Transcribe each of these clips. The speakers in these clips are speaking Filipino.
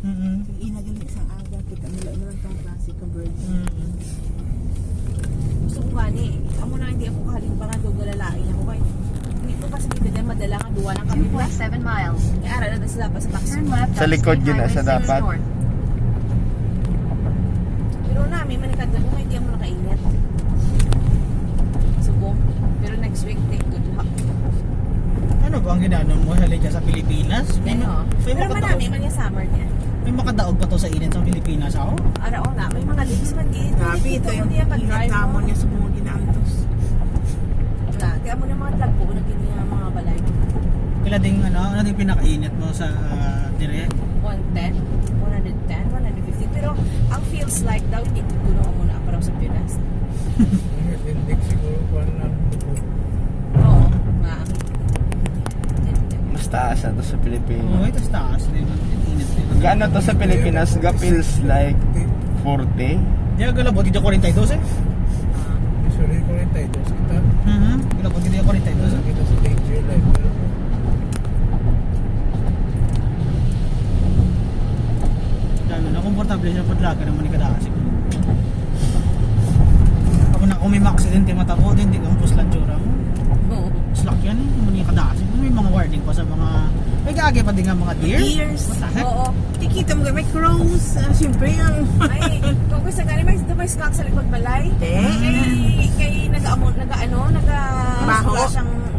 Inagali sa aga kita nila naman tong klase ka bird. Gusto ko gani. Amo na hindi ako kahalin pa nga doon galalain ako kay. Dito kasi dito din madala nga duwa ng kami pa. 2.7 miles. Kaya ara na sila pa sa taxi. Turn left Sa on likod State yun na Highway siya 6 dapat. North. Pero namin manikadto kung hindi mo nakainit. Subong. Pero next week take good luck. Ano ba ang ginano mo halika sa Pilipinas? Ano? Pero marami man yung summer niya. May makadaog pa to sa init sa Pilipinas ako. Ara o na, may mga leaves man din. Grabe ito yung pag-drive inatamo mo. niya sa mga ginaantos. Na, kaya mo na mga tagpo na ganyan mga balay. Kila ding ano ding pinakainit mo sa dire? 110, 110, 150. Pero ang feels like daw hindi kuno mo na para sa Pinas. Index siguro pa na. Oo, nga. Mas taas na to sa Oo, Pilipinas. ito taas din. Init din. Gaano to sa Pilipinas? Ga feels like 40. Di galabot dito 42 eh. Usually ko rin tayo kita. Galabot dito 42 eh. Kita sa danger life. Lalo na komportable siya padlaga naman ni kada kasi. Ako na kung may accident matabo din di kampus lang tsura mo. Oo. Slack yan eh, muni kada kasi. May mga warning pa sa mga may kaagay pa din nga mga deer. Deers. What the heck? Oo. Tikita mo may crows. Siyempre ang... Ay, kung gusto nga may skunk sa likod balay. Kay Baho.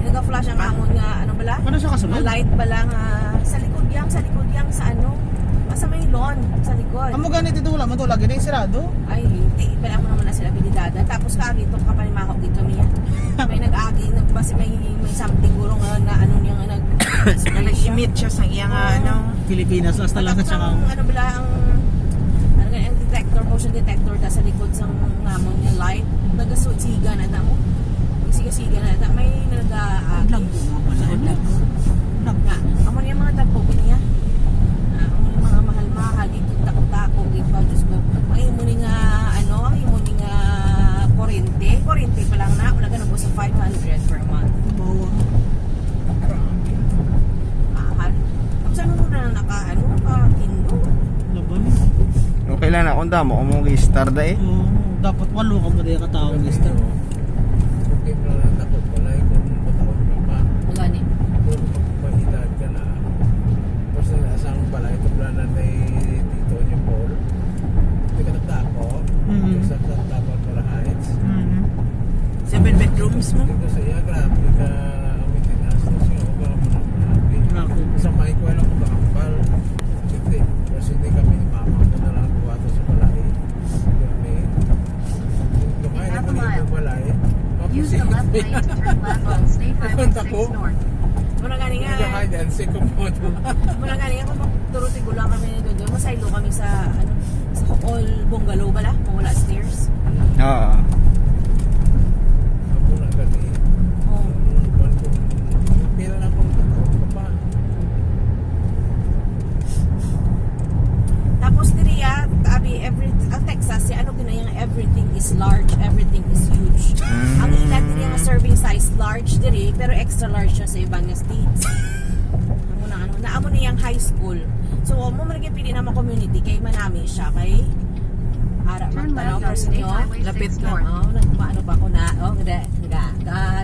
nag-flash ang amon nga ano bala? Ano siya kasunod? Light bala nga sa likod yang sa ano? Sa may lawn sa likod. Amo ganit ito wala man to lagi din sirado. Ay, hindi. Pala mo naman na sila bilidada. Tapos kaagi itong kapanimakok dito niya. May nag-agi, basi may something guro nga na ano niya nga Nag-emit siya sa iyang ano. Pilipinas last talaga siya ang ano bala ang detector, motion detector da sa likod sa ngamon niya light. Nagasusiga na mo. Siga-siga na may nag-aagi. Nga, amo niya mga tagpo niya. Amo niya mga mahal-mahal dito tako-tako dito Diyos mo. Ang imo ni nga ano, ang imo ni nga Korente pa lang na wala ganun po sa 500 per month. Mahal. Tapos ano na naka-ano, naka-Kindle. Laban. Okay lang na kung damo kung mong i-star da eh. Oo, dapat walo ka mo din katao ng star. Okay, pero natakot ko lang kung batawan ka pa. Gani. Kung magpahitad ka na. Tapos asang pala ito planan na dito yung Paul. Hindi ka nagtako. Sa tapos para heights. 7 bedrooms mo. Dito sa iya, grabe ka maintenance na siya. O para mo na grabe. Sa may ko lang kung bakapal. Hindi. Kasi hindi kami mama mo na lang buwato sa balay. Kami. Lumayan ako na yung balay. Use the left lane to turn left on State Highway 6 North. Muna gani nga. Hide and seek ko mo ito. Muna gani nga kung magturuti ko lang kami nito doon. Masaylo kami sa ano sa all bungalow bala, kung wala stairs. Oo. Ako na gani. Oh. Pila na akong tataon ka pa. Tapos diriya, tabi ang Texas, si ano ginayang everything is large, everything is huge. Ang ilan diri nga serving size large diri, pero extra large siya sa ibang states. Ano naamo niyang high school. So mo man pili na mga community kay manami siya kay ara Turn magtanaw left on person State yo. Highway Lapit 6 na North. nagpaano pa ako na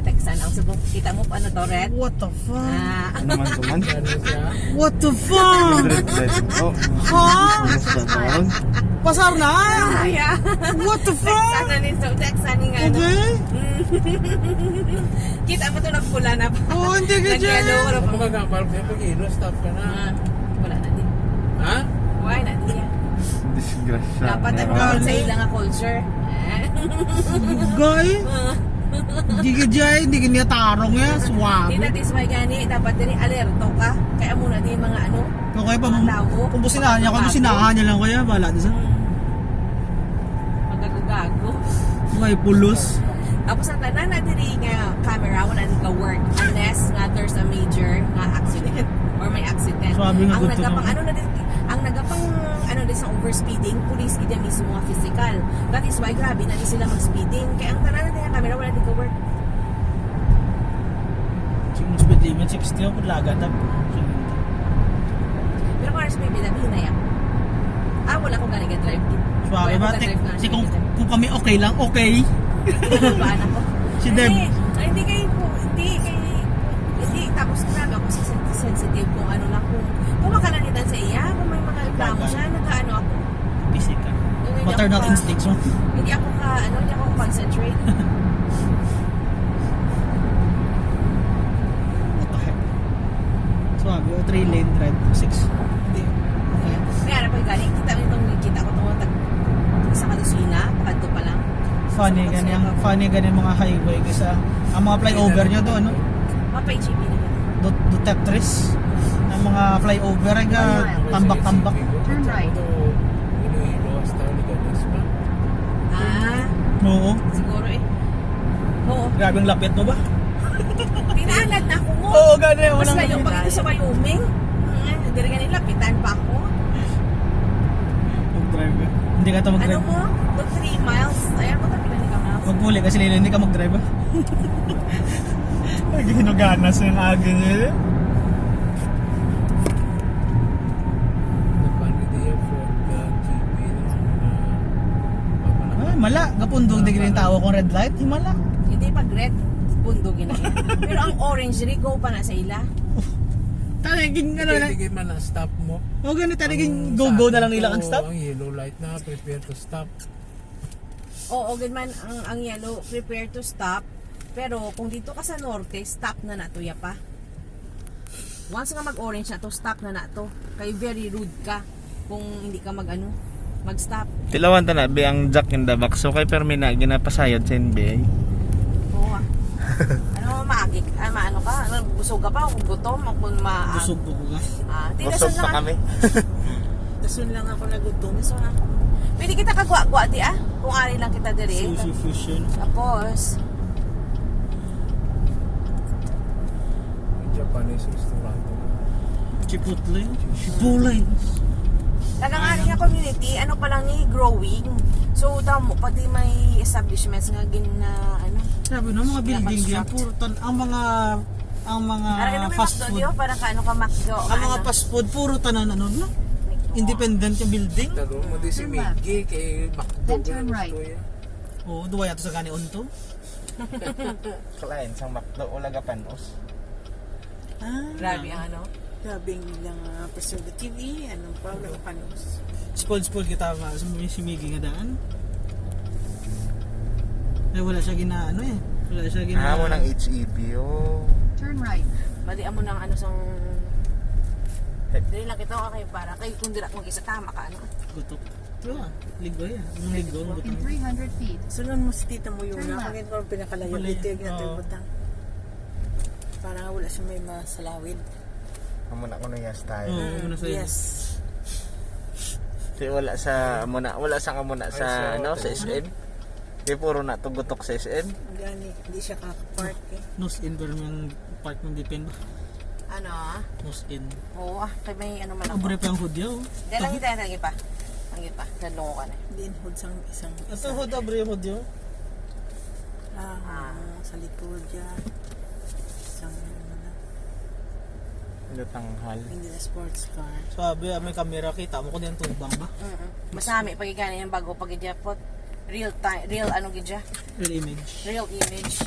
Texan ang subok kita mo paano to red. What the fuck? Ano man kuman? Ano siya? What the fuck? Oh, Ha? kumusta taon? Pasar na? Yeah. What the Texan fuck? na ni so Texan ni nga. ano. Okay. Kita mo to nagpula na pa. Oh, hindi ka dyan. Nag-yellow Ako magkakapal ko yung pag-ilo, stop ka na. Wala na din. Ha? Why na din yan? Disgrasya. Dapat ang bawal sa ilang nga culture. Guy? Hindi ka dyan, hindi ka niya tarong yan. Di Suwabe. na dismay gani, dapat din alerto ka. Kaya muna din mga ano, Okay pa, mga tao. kung businahan niya, kung businahan niya lang kaya, bala din sa Magago-gago. may pulos. Tapos ang tanan na diri nga camera, wala din ka work unless nga there's a major nga accident or may accident. Sabi nga Ang good to nagapang know. ano na din, ang nagapang ano din sa overspeeding, police gid mismo nga physical. That is why grabe na din sila mag-speeding. Kaya ang tanan na din nga camera, wala din ka work. Yung speed limit, 60 o paglaga. Pero kung may binabi na yan. ka nag-drive. Swabe ba? Si kung kami okay lang, okay. Paan ako? Si Deb. Hindi kayo po. Hindi. Tapos grabe ako sensitive kung ano lang. Kung makalanitan sa iya, kung may mga reklamo siya, nag-ano ako. Busy ka. Hindi Maternal ako instincts mo. Hindi ako concentrate. What the heck? Swabe, 3 lane drive, 6. Hindi. Okay. Kaya na pag galing, kita ko itong sa Kadusina, pakadto pa lang. Funny ganyan mga highway kasi ang mga flyover nyo doon, no? Mapa-HEB na yun. Do Tetris. Ang mga flyover ay tambak-tambak. Turn right. Iloilo hasta Legales pa. Oo. Siguro eh. Oo. Grabe ang lapit mo ba? Pinaalad na ako mo. Oo, ganyan. Mas layo pa dito sa Wyoming. Hindi rin lapitan pa ako. Mag-drive ka. Hindi ka ito Ano mag-drive. mo? 3 miles. Ayan mo tabi na miles. Magpuli kasi Lilo, hindi ka mag-drive ba? Ay, ginuganas yung agin niya. Nagpanidiya for the TV. Ay, mala. Gapundog di rin tawo kong red light. Himala. Hindi pag red, bundugin na yun. Pero ang orange, go pa na sa ila. Taligin ano na. Hindi man ang stop mo. O ganun, taligin go-go na lang nila ang stop. Ang yellow light na, prepare to stop. Oo, man ang yellow, prepare to stop. Pero kung dito ka sa norte, stop na na to ya pa. Once nga mag-orange na to, stop na na to. Kay very rude ka kung hindi ka mag-stop. Tilawan ta na be ang jack in the box. So kay permi na ginapasayod sa NBA. Oo ah. Ano maagik? Ano ka? Busog ka pa? Kung gutom? Kung Busog po ko ka. Busog pa kami. Dasun lang ako nagutom. So, pwede kita kagwa-gwa di ah? Kung ari lang kita diri. Sushi fusion. Tapos, Japanese restaurant. Chipotle. Chipotle. tagang-ari nga community, ano pa lang ni growing. So, damo, pati may establishments nga na ano. Sabi na mga building diyan puro ang mga fast food. Parang kaano ka McDo. Ang mga fast food puro tanan ano no? Independent yung building. Talo mo di si Miggy kay Then turn right. Oo, duwa yato sa gani onto. Kalain sang makdo o lagapanos. Grabe ang ano. Grabe nilang preservative ano pa, wala panos. Spoiled kita ba sa si Miggy nga daan. Eh wala siya gina ano eh. Wala siya gina. Mo ng HEB oh. Turn right. Mali mo ng ano sang dili lang kita okay para kay kung dira mag-isa tama ka ano. Gutok. Diba? Ligo yan. Yung ligo. In 300 feet. Sunod mo si tita mo yun Turn na. left. Kung ito pinakalayo Mali. dito yung natin Oo. butang. Para wala siya may masalawid. Amo na kuno yas tayo. Oo, muna sa'yo. Yes. Di wala sa wala sa amuna sa ano sa SM. Di puro na tugutok sa SM. Gani, hindi siya kakapark eh. Nose in pero yung park ng depend. Ano ah? Nose in. Oo ah, kay may ano man ako. Abre pa ang hudyaw. Dili lang kita lagi pa. Lagi pa. Naloko ka na. Hindi hood sang isang Ito hud abre yung hudyaw. sa likod dyan. Isang ano na, Lutanghal. hindi na sports car. Sabi may camera kita mo kung yung tubang ba. Masami pag igani yung bago pag idya pot. Real time, real ano gidya? Real image. Real image.